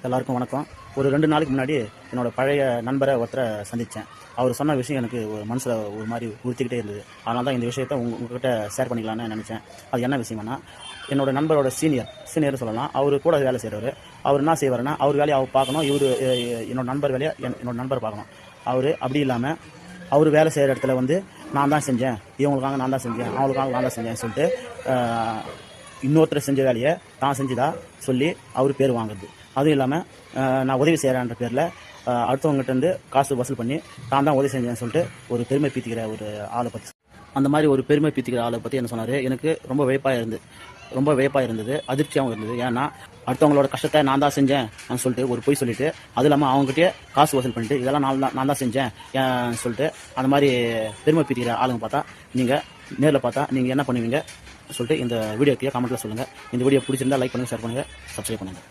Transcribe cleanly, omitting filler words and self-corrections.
எல்லாருக்கும் வணக்கம். ஒரு 2 நாளைக்கு முன்னாடி என்னோட பழைய நண்பரை ஒருத்தரை சந்தித்தேன். அவர் சொன்ன விஷயம் எனக்கு மனசில் ஒரு மாதிரி உறுத்திக்கிட்டே இருந்தது. அதனால தான் இந்த விஷயத்தை உங்ககிட்ட ஷேர் பண்ணிக்கலான்னு நினச்சேன். அது என்ன விஷயம்னா, என்னோட நண்பரோட சீனியர் சொல்லலாம். அவர் கூட வேலை செய்கிறவர். அவர் என்ன செய்வாருன்னா, அவர் வேலையை அவர் பார்க்கணும், இவர் என்னோட நண்பர் வேலையை என்னோட நண்பர் பார்க்கணும். அவர் அப்படி இல்லாமல் அவர் வேலை செய்கிற இடத்துல வந்து நான் தான் செஞ்சேன், இவங்களுக்காக நான் தான் செஞ்சேன், அவங்களுக்காக நான் தான் செஞ்சேன்னு சொல்லிட்டு இன்னொருத்தர் செஞ்ச வேலையை தான் செஞ்சுதா சொல்லி அவர் பேர் வாங்குறது. அதுவும் இல்லாமல் நான் உதவி செய்கிறேன்ற பேரில் அடுத்தவங்ககிட்டருந்து காசு வசூல் பண்ணி தான் உதவி செஞ்சேன்னு சொல்லிட்டு ஒரு பெருமை பீத்திக்கிற ஒரு ஆளை பற்றி, அந்த மாதிரி ஒரு பெருமை பீத்திக்கிற ஆளை பற்றி என்ன சொன்னார், எனக்கு ரொம்ப வியப்பாக இருந்தது, அதிர்ச்சியாகவும் இருந்தது. ஏன்னா அடுத்தவங்களோட கஷ்டத்தை நான் தான் செஞ்சேன் சொல்லிட்டு ஒரு பொய் சொல்லிட்டு, அது இல்லாமல் அவங்ககிட்டயே காசு வசூல் பண்ணிட்டு இதெல்லாம் நான் தான் செஞ்சேன் சொல்லிட்டு அந்த மாதிரி பெருமை பீத்திக்கிற ஆளுங்க பார்த்தா, நீங்கள் நேரில் பார்த்தா நீங்கள் என்ன பண்ணுவீங்க சொல்லிட்டு இந்த வீடியோக்கு கமெண்ட்டில் சொல்லுங்கள். இந்த வீடியோ பிடிச்சிருந்தா லைக் பண்ணுங்கள், ஷேர் பண்ணுங்கள், சப்ஸ்கிரைப் பண்ணுங்கள்.